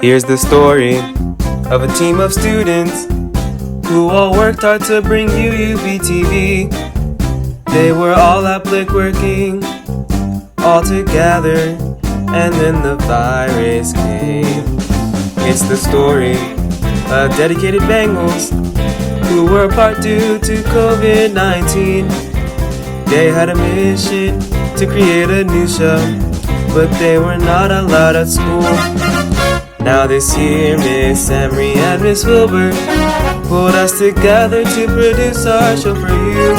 Here's the story of a team of students who all worked hard to bring you EubieTV. They were all at Blake working all together, and then the virus came. It's the story of dedicated Bengals who were apart due to COVID-19. They had a mission to create a new show, but they were not allowed at school. Now this year, Miss Emery and Miss Wilbur pulled us together to produce our show for you.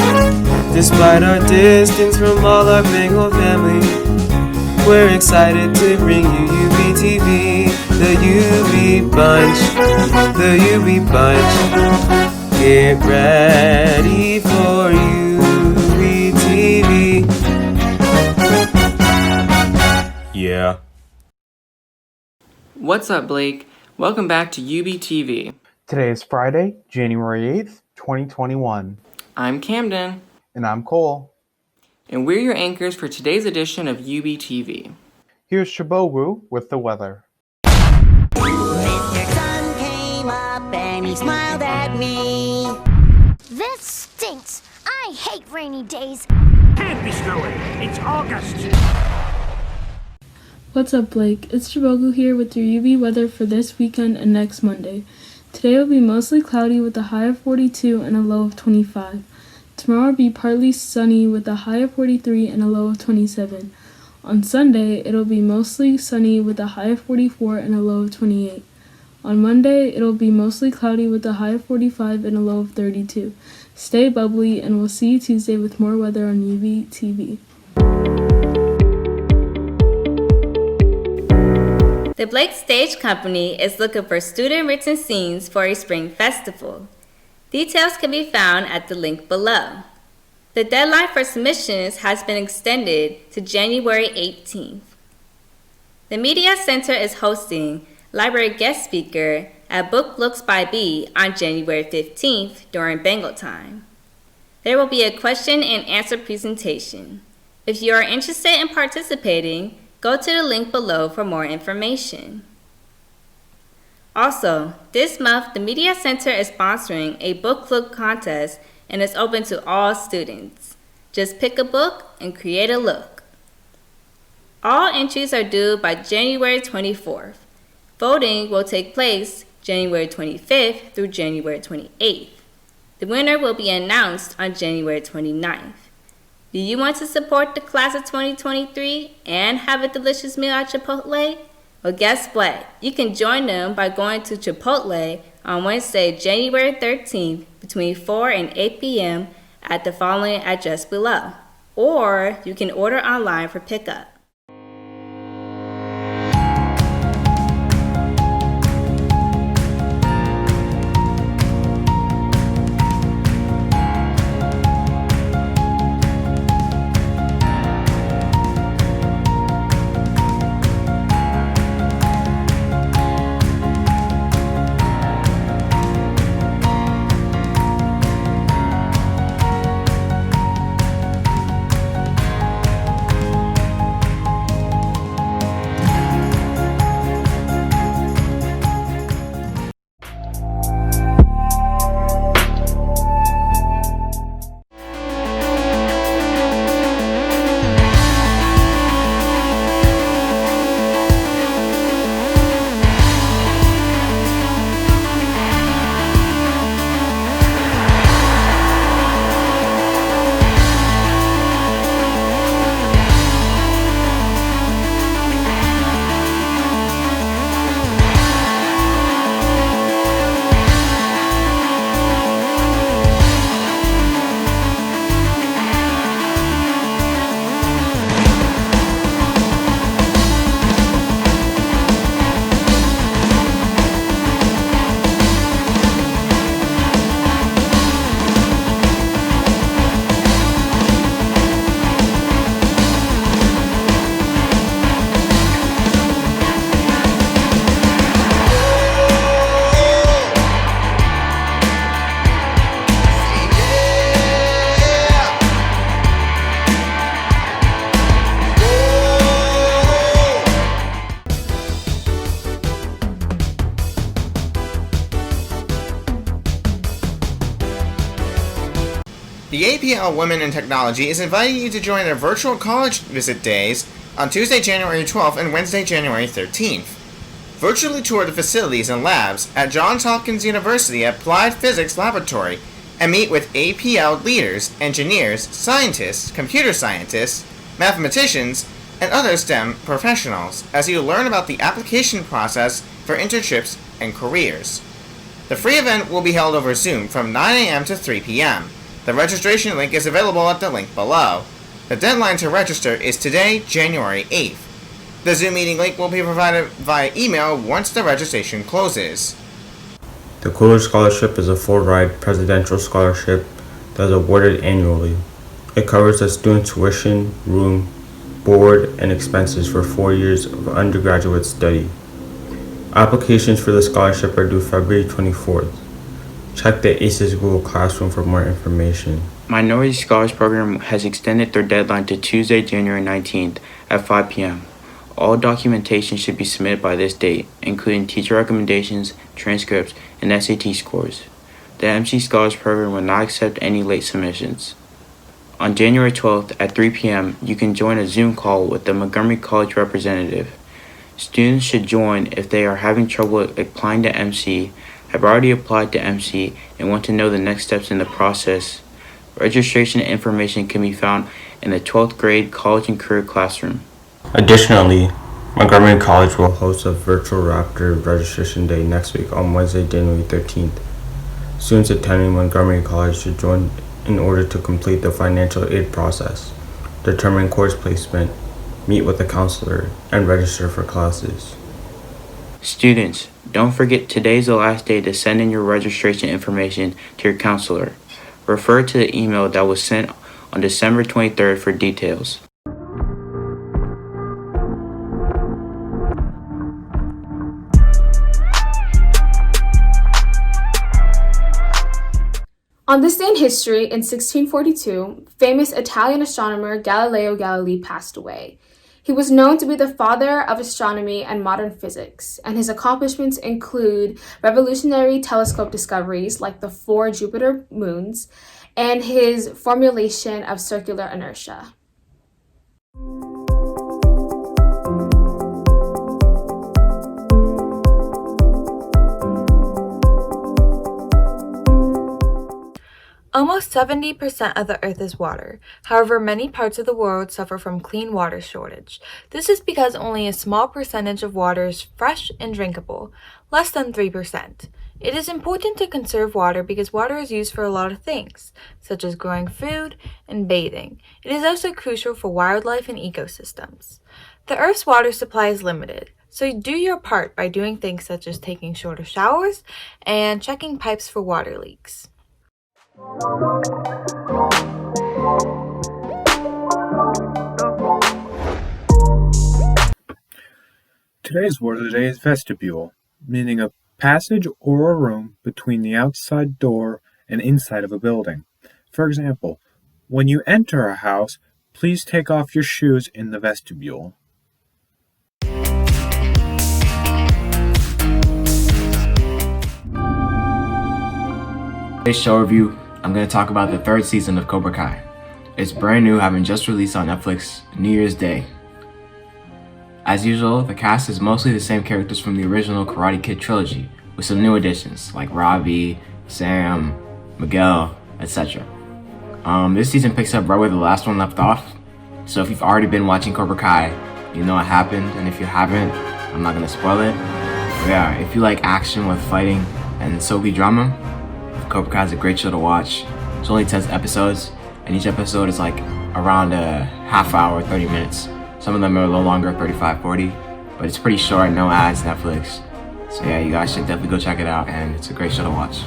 Despite our distance from all our Bengal family, we're excited to bring you EubieTV, the Eubie Bunch, the Eubie Bunch. Get ready for EubieTV. Yeah. What's up, Blake? Welcome back to EubieTV. Today is Friday, January 8th, 2021. I'm Camden. And I'm Cole. And we're your anchors for today's edition of EubieTV. Here's Shabogu with the weather. Mr. Sun came up and he smiled at me. This stinks. I hate rainy days. Can't be snowy. It's August. What's up, Blake? It's Shabogu here with your UV weather for this weekend and next Monday. Today will be mostly cloudy with a high of 42 and a low of 25. Tomorrow will be partly sunny with a high of 43 and a low of 27. On Sunday, it'll be mostly sunny with a high of 44 and a low of 28. On Monday, it'll be mostly cloudy with a high of 45 and a low of 32. Stay bubbly, and we'll see you Tuesday with more weather on EubieTV. The Blake Stage Company is looking for student-written scenes for a spring festival. Details can be found at the link below. The deadline for submissions has been extended to January 18th. The Media Center is hosting library guest speaker at Book Looks by B on January 15th during Bengal time. There will be a question and answer presentation. If you are interested in participating, go to the link below for more information. Also, this month, the Media Center is sponsoring a book club contest and it's open to all students. Just pick a book and create a look. All entries are due by January 24th. Voting will take place January 25th through January 28th. The winner will be announced on January 29th. Do you want to support the class of 2023 and have a delicious meal at Chipotle? Well, guess what? You can join them by going to Chipotle on Wednesday, January 13th between 4 and 8 p.m. at the following address below. Or you can order online for pickup. APL Women in Technology is inviting you to join their virtual college visit days on Tuesday, January 12th and Wednesday, January 13th. Virtually tour the facilities and labs at Johns Hopkins University Applied Physics Laboratory and meet with APL leaders, engineers, scientists, computer scientists, mathematicians, and other STEM professionals as you learn about the application process for internships and careers. The free event will be held over Zoom from 9 a.m. to 3 p.m. The registration link is available at the link below. The deadline to register is today, January 8th. The Zoom meeting link will be provided via email once the registration closes. The Coolidge Scholarship is a full-ride presidential scholarship that is awarded annually. It covers the student tuition, room, board, and expenses for 4 years of undergraduate study. Applications for the scholarship are due February 24th. Check the ACES Google Classroom for more information. Minority Scholars Program has extended their deadline to Tuesday, January 19th at 5 p.m. All documentation should be submitted by this date, including teacher recommendations, transcripts, and SAT scores. The MC Scholars Program will not accept any late submissions. On January 12th at 3 p.m., you can join a Zoom call with the Montgomery College representative. Students should join if they are having trouble applying to MC, have already applied to MC, and want to know the next steps in the process. Registration information can be found in the 12th grade College and Career Classroom. Additionally, Montgomery College will host a virtual Raptor registration day next week on Wednesday, January 13th. Students attending Montgomery College should join in order to complete the financial aid process, determine course placement, meet with a counselor, and register for classes. Students, don't forget today's the last day to send in your registration information to your counselor. Refer to the email that was sent on December 23rd for details. On this day in history, in 1642, famous Italian astronomer Galileo Galilei passed away. He was known to be the father of astronomy and modern physics, and his accomplishments include revolutionary telescope discoveries like the 4 Jupiter moons and his formulation of circular inertia. Almost 70% of the Earth is water. However, many parts of the world suffer from clean water shortage. This is because only a small percentage of water is fresh and drinkable, less than 3%. It is important to conserve water because water is used for a lot of things, such as growing food and bathing. It is also crucial for wildlife and ecosystems. The Earth's water supply is limited, so do your part by doing things such as taking shorter showers and checking pipes for water leaks. Today's word of the day is vestibule, meaning a passage or a room between the outside door and inside of a building. For example, when you enter a house, please take off your shoes in the vestibule. Today's show review, I'm going to talk about the 3rd season of Cobra Kai. It's brand new, having just released on Netflix New Year's Day. As usual, the cast is mostly the same characters from the original Karate Kid trilogy, with some new additions like Robbie, Sam, Miguel, etc. This season picks up right where the last one left off, so if you've already been watching Cobra Kai, you know what happened, and if you haven't, I'm not going to spoil it. But yeah, if you like action with fighting and soapy drama, Cobra Kai is a great show to watch. It's only 10 episodes, and each episode is like around a half hour, 30 minutes. Some of them are a little longer, 35, 40, but it's pretty short, no ads, Netflix. So yeah, you guys should definitely go check it out, and it's a great show to watch.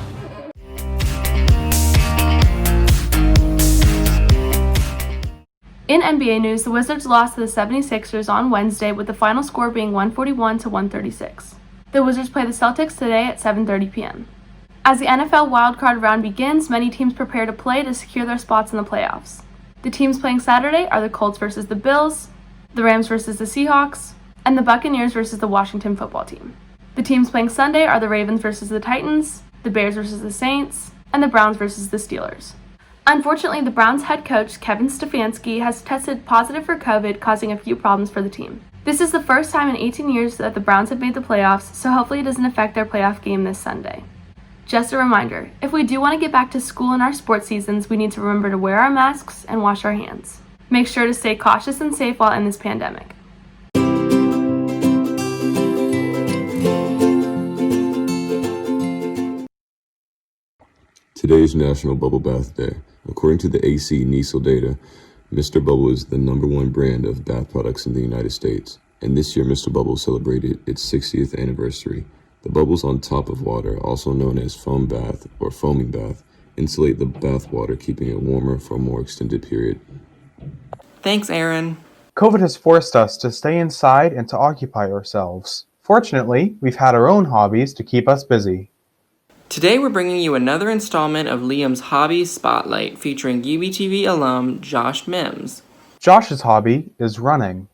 In NBA news, the Wizards lost to the 76ers on Wednesday, with the final score being 141 to 136. The Wizards play the Celtics today at 7:30 p.m. As the NFL wildcard round begins, many teams prepare to play to secure their spots in the playoffs. The teams playing Saturday are the Colts versus the Bills, the Rams versus the Seahawks, and the Buccaneers versus the Washington football team. The teams playing Sunday are the Ravens versus the Titans, the Bears versus the Saints, and the Browns versus the Steelers. Unfortunately, the Browns head coach, Kevin Stefanski, has tested positive for COVID, causing a few problems for the team. This is the first time in 18 years that the Browns have made the playoffs, so hopefully it doesn't affect their playoff game this Sunday. Just a reminder, if we do want to get back to school in our sports seasons, we need to remember to wear our masks and wash our hands. Make sure to stay cautious and safe while in this pandemic. Today is National Bubble Bath Day. According to the AC NISO data, Mr. Bubble is the #1 brand of bath products in the United States. And this year, Mr. Bubble celebrated its 60th anniversary. The bubbles on top of water, also known as foam bath or foaming bath, insulate the bath water, keeping it warmer for a more extended period. Thanks, Aaron. COVID has forced us to stay inside and to occupy ourselves. Fortunately, we've had our own hobbies to keep us busy. Today we're bringing you another installment of Liam's Hobby Spotlight featuring EubieTV alum Josh Mims. Josh's hobby is running.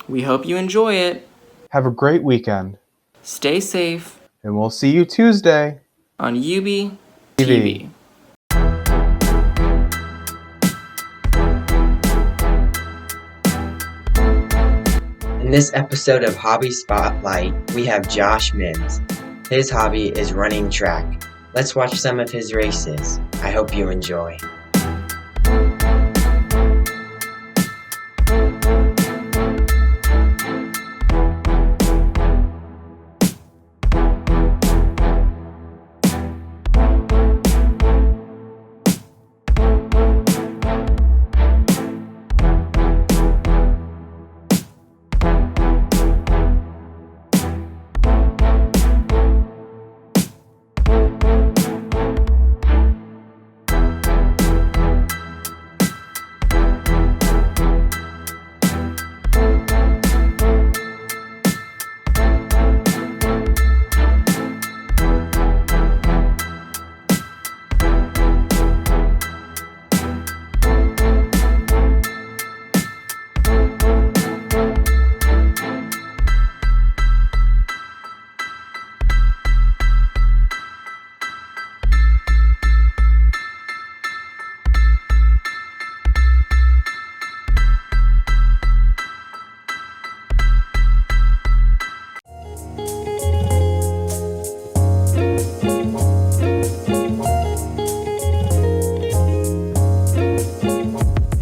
We hope you enjoy it. Have a great weekend. Stay safe. And we'll see you Tuesday on EubieTV. In this episode of Hobby Spotlight, we have Josh Mims. His hobby is running track. Let's watch some of his races. I hope you enjoy.